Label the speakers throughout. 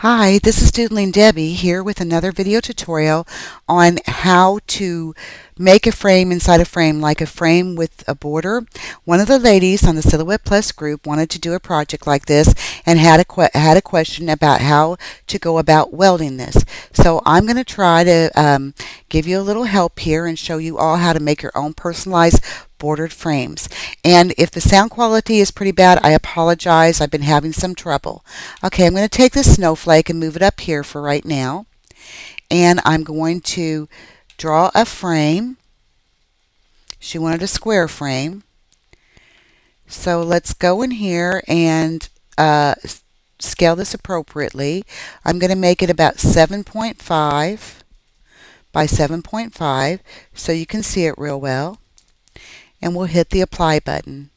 Speaker 1: Hi, this is Doodling Debbie here with another video tutorial on how to make a frame inside a frame, like a frame with a border. One of the ladies on the Silhouette Plus group wanted to do a project like this and had a question about how to go about welding this. So I'm going to try to give you a little help here and show you all how to make your own personalized bordered frames. And if the sound quality is pretty bad, I apologize. I've been having some trouble. Okay, I'm going to take this snowflake and move it up here for right now. And I'm going to draw a frame. She wanted a square frame. So let's go in here and scale this appropriately. I'm going to make it about 7.5 by 7.5 so you can see it real well. And we'll hit the apply button.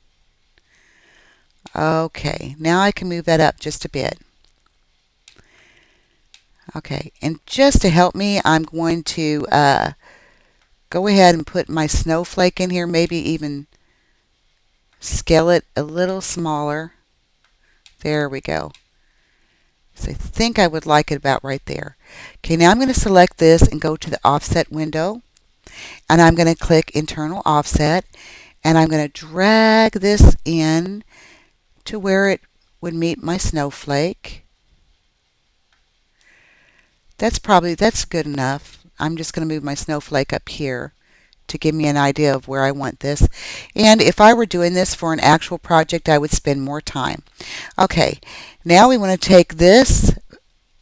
Speaker 1: Okay, now I can move that up just a bit. Okay, and just to help me, I'm going to go ahead and put my snowflake in here, maybe even scale it a little smaller. There we go. So I think I would like it about right there. Okay, now I'm going to select this and go to the offset window. And I'm going to click internal offset. And I'm going to drag this in to where it would meet my snowflake. That's good enough. I'm just going to move my snowflake up here to give me an idea of where I want this. And if I were doing this for an actual project, I would spend more time. Okay, now we want to take this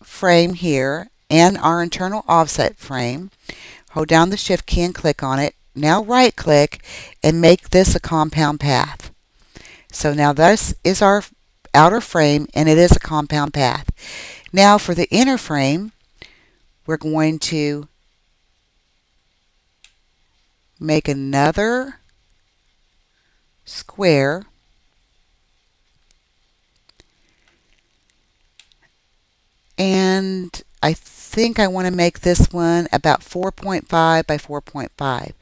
Speaker 1: frame here and our internal offset frame, hold down the shift key and click on it. Now right click and make this a compound path. So now this is our outer frame and it is a compound path. Now for the inner frame, we're going to make another square. And I think I want to make this one about 4.5 by 4.5.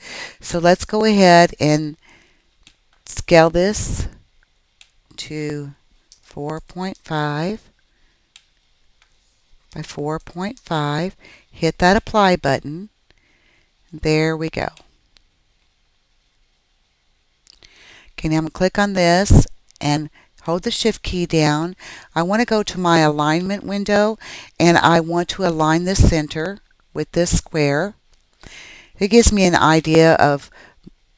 Speaker 1: So let's go ahead and scale this to 4.5 by 4.5. Hit that apply button. There we go. Okay, now I'm going to click on this and hold the shift key down. I want to go to my alignment window and I want to align the center with this square. It gives me an idea of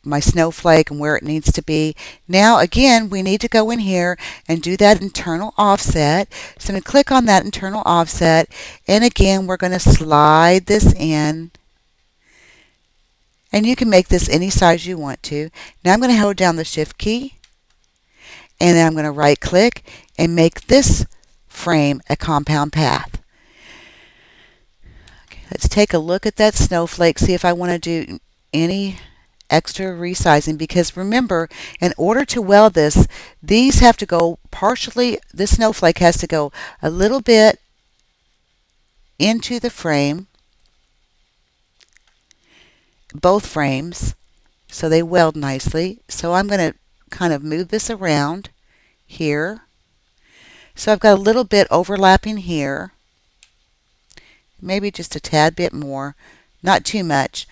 Speaker 1: my snowflake and where it needs to be. Now again, we need to go in here and do that internal offset. So I'm going to click on that internal offset and again we're going to slide this in. And you can make this any size you want to. Now I'm going to hold down the shift key and then I'm going to right click and make this frame a compound path. Okay, let's take a look at that snowflake, see if I want to do any extra resizing, because remember, in order to weld this, these have to go partially, this snowflake has to go a little bit into the frame, both frames, so they weld nicely. So I'm going to kind of move this around here. So I've got a little bit overlapping here, maybe just a tad bit more, not too much,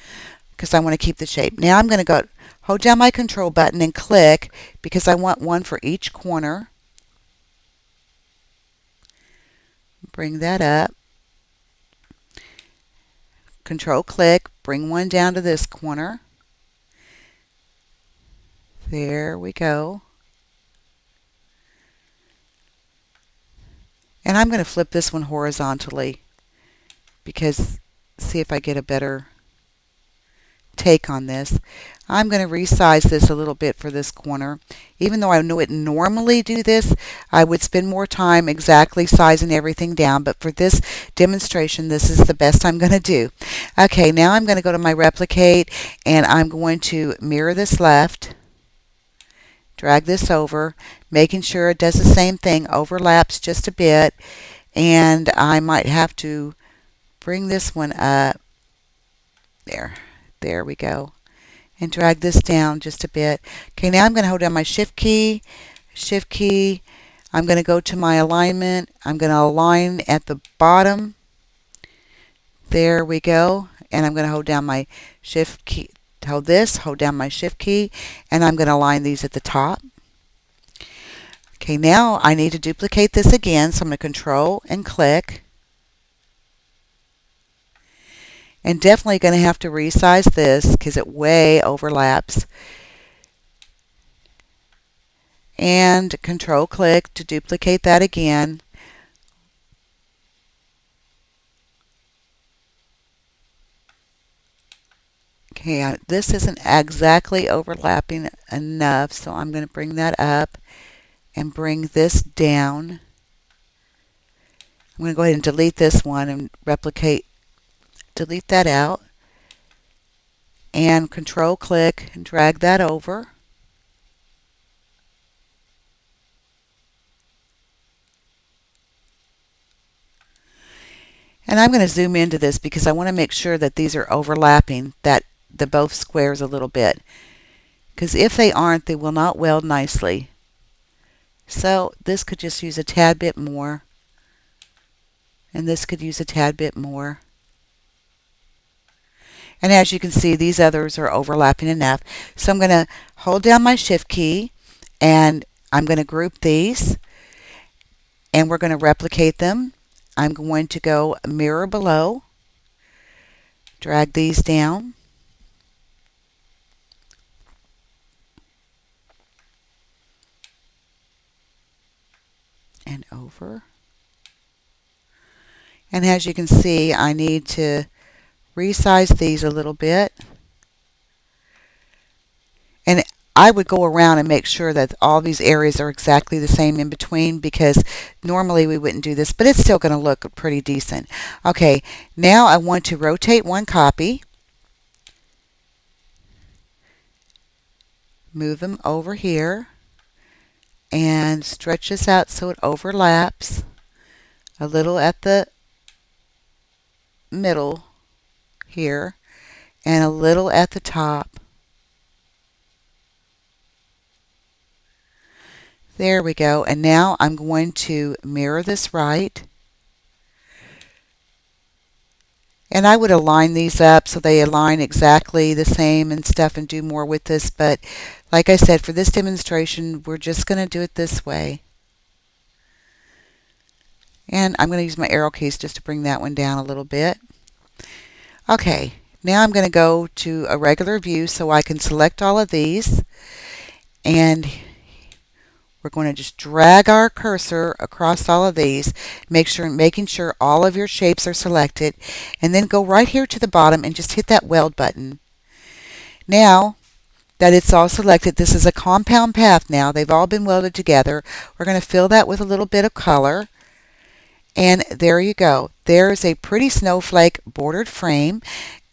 Speaker 1: because I want to keep the shape. Now I'm going to go hold down my control button and click because I want one for each corner. Bring that up. Control click, bring one down to this corner. There we go. And I'm going to flip this one horizontally because see if I get a better take on this. I'm going to resize this a little bit for this corner. Even though I would normally do this, I would spend more time exactly sizing everything down, but for this demonstration, this is the best I'm going to do. Okay, now I'm going to go to my replicate and I'm going to mirror this left, drag this over, making sure it does the same thing, overlaps just a bit, and I might have to bring this one up. There we go. And drag this down just a bit. Okay, now I'm going to hold down my shift key. I'm going to go to my alignment. I'm going to align at the bottom. There we go. And I'm going to hold down my shift key. Hold down my shift key, and I'm going to align these at the top. Okay, now I need to duplicate this again, so I'm going to control and click. And definitely going to have to resize this because it way overlaps. And control click to duplicate that again. Okay, this isn't exactly overlapping enough, so I'm going to bring that up and bring this down. I'm going to go ahead and delete this one and delete that out. And control click and drag that over. And I'm going to zoom into this because I want to make sure that these are overlapping, that the both squares a little bit. Because if they aren't, they will not weld nicely. So this could just use a tad bit more. And this could use a tad bit more. And as you can see, these others are overlapping enough. So I'm going to hold down my shift key and I'm going to group these and we're going to replicate them. I'm going to go mirror below, drag these down, and over. And as you can see, I need to resize these a little bit. And I would go around and make sure that all these areas are exactly the same in between because normally we wouldn't do this, but it's still going to look pretty decent. Okay, now I want to rotate one copy, move them over here, and stretch this out so it overlaps a little at the middle here and a little at the top. There we go. And now I'm going to mirror this right. And I would align these up so they align exactly the same and stuff and do more with this. But like I said, for this demonstration, we're just going to do it this way. And I'm going to use my arrow keys just to bring that one down a little bit. Okay, now I'm going to go to a regular view so I can select all of these. And we're going to just drag our cursor across all of these, making sure all of your shapes are selected, and then go right here to the bottom and just hit that weld button. Now that it's all selected, this is a compound path now. They've all been welded together. We're going to fill that with a little bit of color. And there you go. There's a pretty snowflake bordered frame,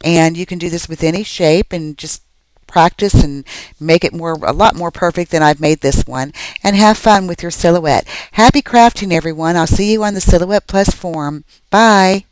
Speaker 1: and you can do this with any shape and just practice and make it a lot more perfect than I've made this one, and have fun with your silhouette. Happy crafting, everyone. I'll see you on the Silhouette Plus forum. Bye.